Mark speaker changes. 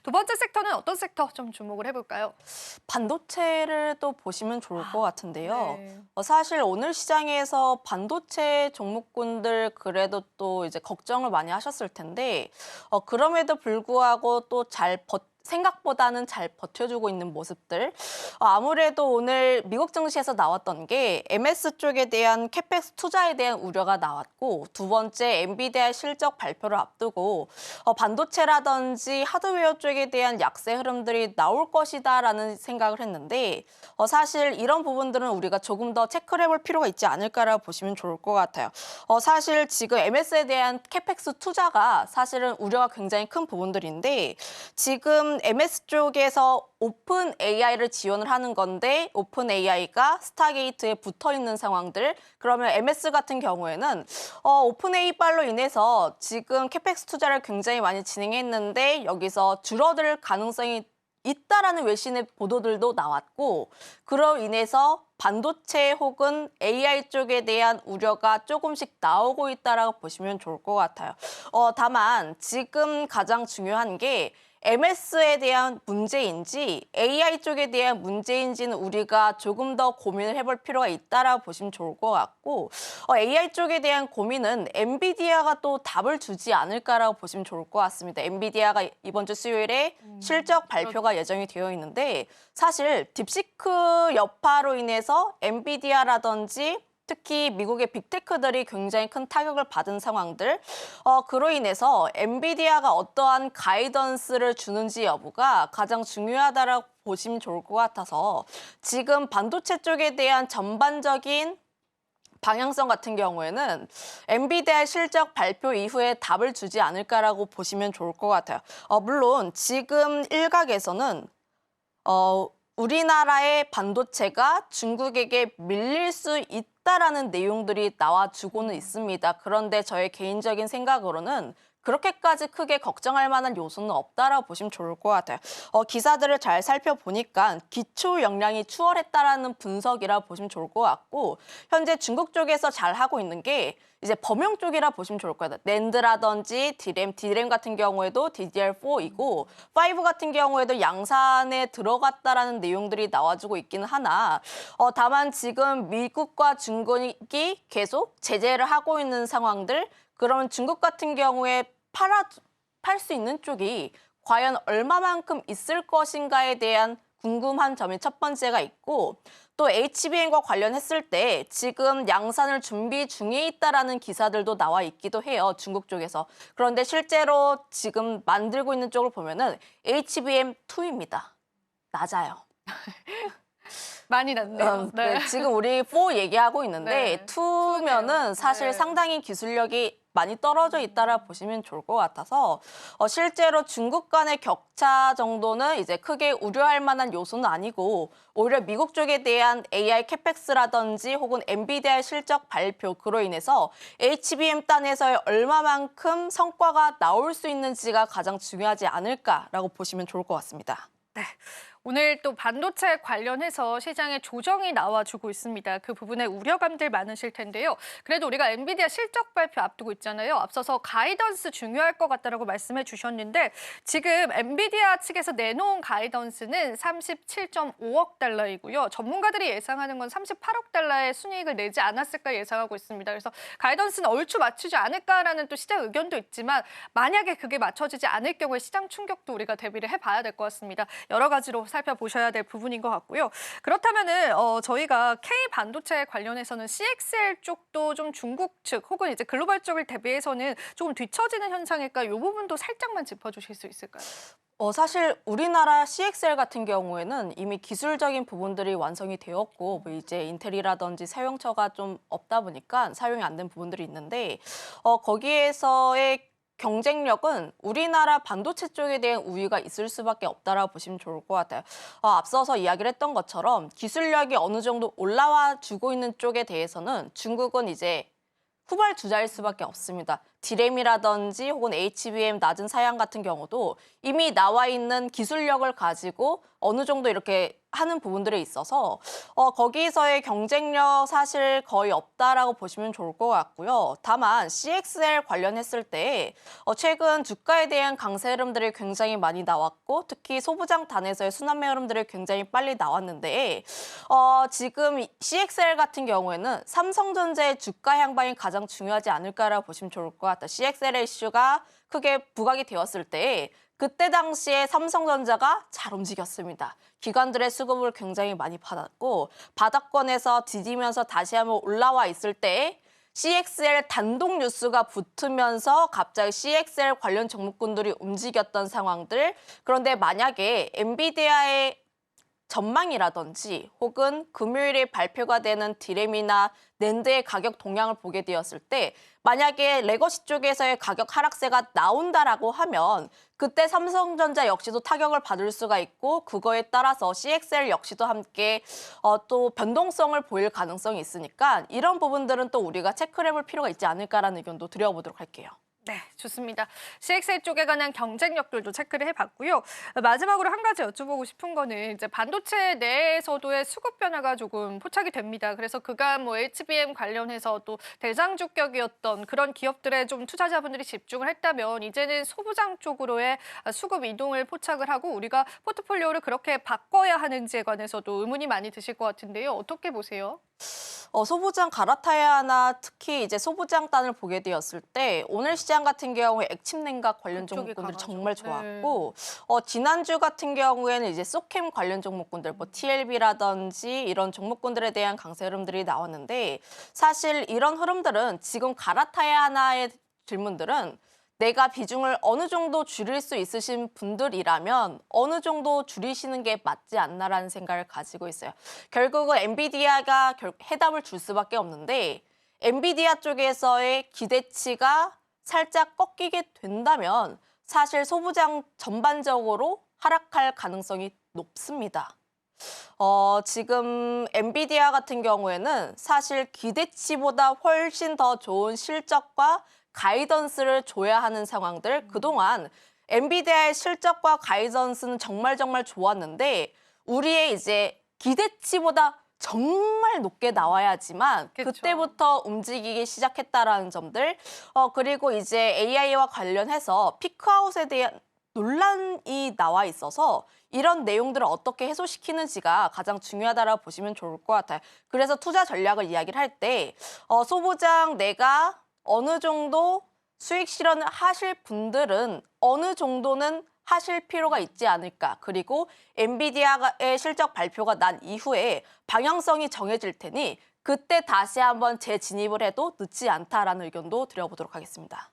Speaker 1: 두 번째 섹터는 어떤 섹터 좀 주목을 해볼까요?
Speaker 2: 반도체를 또 보시면 좋을 것 같은데요.
Speaker 1: 네.
Speaker 2: 사실 오늘 시장에서 반도체 종목군들 그래도 또 이제 걱정을 많이 하셨을 텐데, 그럼에도 불구하고 또 생각보다는 잘 버텨주고 있는 모습들. 아무래도 오늘 미국 증시에서 나왔던 게 MS 쪽에 대한 캐펙스 투자에 대한 우려가 나왔고, 두 번째 엔비디아 실적 발표를 앞두고 반도체라든지 하드웨어 쪽에 대한 약세 흐름들이 나올 것이다라는 생각을 했는데, 사실 이런 부분들은 우리가 조금 더 체크를 해볼 필요가 있지 않을까라고 보시면 좋을 것 같아요. 사실 지금 MS에 대한 캐펙스 투자가 사실은 우려가 굉장히 큰 부분들인데, 지금 MS 쪽에서 오픈 AI를 지원을 하는 건데, 오픈 AI가 스타게이트에 붙어 있는 상황들. 그러면 MS 같은 경우에는 오픈 AI발로 인해서 지금 캐펙스 투자를 굉장히 많이 진행했는데, 여기서 줄어들 가능성이 있다라는 외신의 보도들도 나왔고, 그로 인해서 반도체 혹은 AI 쪽에 대한 우려가 조금씩 나오고 있다라고 보시면 좋을 것 같아요. 다만 지금 가장 중요한 게 MS에 대한 문제인지 AI 쪽에 대한 문제인지는 우리가 조금 더 고민을 해볼 필요가 있다라고 보시면 좋을 것 같고, AI 쪽에 대한 고민은 엔비디아가 또 답을 주지 않을까라고 보시면 좋을 것 같습니다. 엔비디아가 이번 주 수요일에 실적 발표가 예정이 되어 있는데, 사실 딥시크 여파로 인해서 엔비디아라든지 특히 미국의 빅테크들이 굉장히 큰 타격을 받은 상황들, 그로 인해서 엔비디아가 어떠한 가이던스를 주는지 여부가 가장 중요하다라고 보시면 좋을 것 같아서, 지금 반도체 쪽에 대한 전반적인 방향성 같은 경우에는 엔비디아 실적 발표 이후에 답을 주지 않을까라고 보시면 좋을 것 같아요. 물론 지금 일각에서는 우리나라의 반도체가 중국에게 밀릴 수 있다라는 내용들이 나와주고는 있습니다. 그런데 저의 개인적인 생각으로는 그렇게까지 크게 걱정할 만한 요소는 없다라고 보시면 좋을 것 같아요. 기사들을 잘 살펴보니까 기초 역량이 추월했다라는 분석이라 보시면 좋을 것 같고, 현재 중국 쪽에서 잘 하고 있는 게 이제 범용 쪽이라 보시면 좋을 것 같아요. 낸드라든지 디램 같은 경우에도 DDR4이고, 5 같은 경우에도 양산에 들어갔다라는 내용들이 나와주고 있기는 하나, 다만 지금 미국과 중국이 계속 제재를 하고 있는 상황들, 그러면 중국 같은 경우에 팔 수 있는 쪽이 과연 얼마만큼 있을 것인가에 대한 궁금한 점이 첫 번째가 있고, 또 HBM과 관련했을 때 지금 양산을 준비 중에 있다라는 기사들도 나와 있기도 해요, 중국 쪽에서. 그런데 실제로 지금 만들고 있는 쪽을 보면은 HBM2입니다. 낮아요.
Speaker 1: 많이 났네요.
Speaker 2: 네, 지금 우리 4 얘기하고 있는데
Speaker 1: 네,
Speaker 2: 2면은 사실
Speaker 1: 네.
Speaker 2: 상당히 기술력이 많이 떨어져 있다라 보시면 좋을 것 같아서, 실제로 중국 간의 격차 정도는 이제 크게 우려할 만한 요소는 아니고, 오히려 미국 쪽에 대한 AI 캐펙스라든지 혹은 엔비디아 실적 발표, 그로 인해서 HBM 단에서의 얼마만큼 성과가 나올 수 있는지가 가장 중요하지 않을까라고 보시면 좋을 것 같습니다.
Speaker 1: 네. 오늘 또 반도체 관련해서 시장에 조정이 나와주고 있습니다. 그 부분에 우려감들 많으실 텐데요. 그래도 우리가 엔비디아 실적 발표 앞두고 있잖아요. 앞서서 가이던스 중요할 것 같다라고 말씀해 주셨는데, 지금 엔비디아 측에서 내놓은 가이던스는 37.5억 달러이고요. 전문가들이 예상하는 건 38억 달러의 순이익을 내지 않았을까 예상하고 있습니다. 그래서 가이던스는 얼추 맞추지 않을까라는 또 시장 의견도 있지만, 만약에 그게 맞춰지지 않을 경우에 시장 충격도 우리가 대비를 해봐야 될 것 같습니다. 여러 가지로 살펴보셔야 될 부분인 것 같고요. 그렇다면은 저희가 K 반도체 관련해서는 CXL 쪽도 좀 중국 측 혹은 이제 글로벌 쪽을 대비해서는 조금 뒤처지는 현상일까? 이 부분도 살짝만 짚어주실 수 있을까요?
Speaker 2: 사실 우리나라 CXL 같은 경우에는 이미 기술적인 부분들이 완성이 되었고, 뭐 이제 인텔이라든지 사용처가 좀 없다 보니까 사용이 안 된 부분들이 있는데, 거기에서의 경쟁력은 우리나라 반도체 쪽에 대한 우위가 있을 수밖에 없다라고 보시면 좋을 것 같아요. 앞서서 이야기를 했던 것처럼 기술력이 어느 정도 올라와 주고 있는 쪽에 대해서는 중국은 이제 후발주자일 수밖에 없습니다. D램이라든지 혹은 HBM 낮은 사양 같은 경우도 이미 나와 있는 기술력을 가지고 어느 정도 이렇게 하는 부분들에 있어서 거기서의 경쟁력 사실 거의 없다라고 보시면 좋을 것 같고요. 다만 CXL 관련했을 때 최근 주가에 대한 강세 흐름들이 굉장히 많이 나왔고 특히 소부장단에서의 순환매 흐름들이 굉장히 빨리 나왔는데 지금 CXL 같은 경우에는 삼성전자의 주가 향방이 가장 중요하지 않을까라고 보시면 좋을 것 같아요. CXL 이슈가 크게 부각이 되었을 때 그때 당시에 삼성전자가 잘 움직였습니다. 기관들의 수급을 굉장히 많이 받았고 바닥권에서 디디면서 다시 한번 올라와 있을 때 CXL 단독 뉴스가 붙으면서 갑자기 CXL 관련 종목군들이 움직였던 상황들. 그런데 만약에 엔비디아의 전망이라든지 혹은 금요일에 발표가 되는 디램이나 낸드의 가격 동향을 보게 되었을 때 만약에 레거시 쪽에서의 가격 하락세가 나온다라고 하면 그때 삼성전자 역시도 타격을 받을 수가 있고 그거에 따라서 CXL 역시도 함께 또 변동성을 보일 가능성이 있으니까 이런 부분들은 또 우리가 체크를 해볼 필요가 있지 않을까라는 의견도 드려보도록 할게요.
Speaker 1: 네, 좋습니다. CXL 쪽에 관한 경쟁력들도 체크를 해봤고요. 마지막으로 한 가지 여쭤보고 싶은 거는 이제 반도체 내에서도의 수급 변화가 조금 포착이 됩니다. 그래서 그간 뭐 HBM 관련해서 또 대장주격이었던 그런 기업들에 좀 투자자분들이 집중을 했다면 이제는 소부장 쪽으로의 수급 이동을 포착을 하고 우리가 포트폴리오를 그렇게 바꿔야 하는지에 관해서도 의문이 많이 드실 것 같은데요. 어떻게 보세요?
Speaker 2: 소부장 갈아타야 하나 특히 이제 소부장단을 보게 되었을 때 오늘 시장 같은 경우에 액침 냉각 관련
Speaker 1: 그쪽이
Speaker 2: 종목군들이
Speaker 1: 강하죠.
Speaker 2: 정말
Speaker 1: 네.
Speaker 2: 좋았고 지난주 같은 경우에는 이제 소캠 관련 종목군들 뭐 TLB라든지 이런 종목군들에 대한 강세 흐름들이 나왔는데 사실 이런 흐름들은 지금 갈아타야 하나의 질문들은 내가 비중을 어느 정도 줄일 수 있으신 분들이라면 어느 정도 줄이시는 게 맞지 않나라는 생각을 가지고 있어요. 결국은 엔비디아가 해답을 줄 수밖에 없는데 엔비디아 쪽에서의 기대치가 살짝 꺾이게 된다면 사실 소부장 전반적으로 하락할 가능성이 높습니다. 지금 엔비디아 같은 경우에는 사실 기대치보다 훨씬 더 좋은 실적과 가이던스를 줘야 하는 상황들. 그동안 엔비디아의 실적과 가이던스는 정말 좋았는데 우리의 이제 기대치보다 정말 높게 나와야지만
Speaker 1: 그쵸.
Speaker 2: 그때부터 움직이기 시작했다라는 점들. 그리고 이제 AI와 관련해서 피크아웃에 대한 논란이 나와 있어서 이런 내용들을 어떻게 해소시키는지가 가장 중요하다라고 보시면 좋을 것 같아요. 그래서 투자 전략을 이야기를 할 때 소부장 내가 어느 정도 수익 실현을 하실 분들은 어느 정도는 하실 필요가 있지 않을까. 그리고 엔비디아의 실적 발표가 난 이후에 방향성이 정해질 테니 그때 다시 한번 재진입을 해도 늦지 않다라는 의견도 드려보도록 하겠습니다.